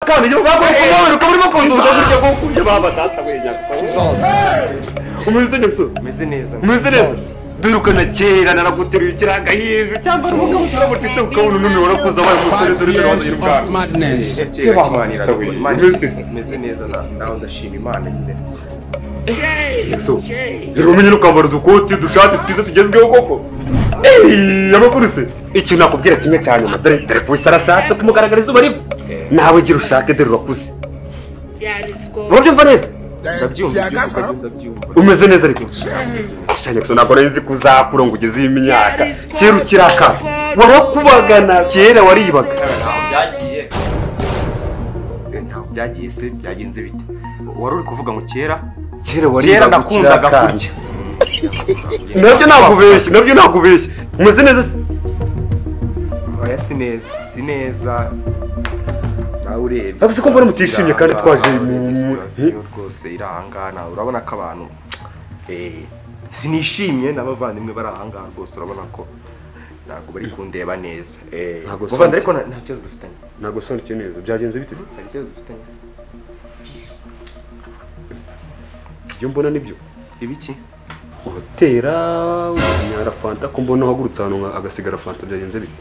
kandi yo bagomba ukaburimo kunduza gutya ko kurya baba data wenya umeze neza umeze neza durukana kera naraguteruye ikiraga hije cyangwa umugabo turabutitse ukabona none warakuza wayo musore dore wanzira ubwa kibamanira meze neza nawe ndashima Imana nyine so rero umenye ukambara udukoti dushati twiza tugezweho koko amakuru se icyo nakubwira kimwe cyane dore polisi arashatse kumugaragariza ubari nawe gira ushake dore urakuze urabyumva neza ndabyumva umeze neza ariko ashanya gusa ntabwo nzi kuzakura ngo ugeze iyi myaka kera ukiraka warakubagana kera waribaga byagiye se byagenze bite wari uri kuvuga ngo kera nakundaga kurya nabyo nakubeshye umeze neza se oya si neza nawe urebye ariko ko mbona mutishimye kandi twaje rwose irahangana urabona ko abantu sinishimye n'abavandimwe bari ahangana rwose urabona ko ntabwo bari kundeba neza muvandi ariko nta kibazo dufitanye ntabwo soneke neza byagenze bite nta kibazo dufitanye se ibyo mbona nibyo ibiki urutera unyara fanta ko mbona uhagurutse ahantu agasigara fanta byagenze bite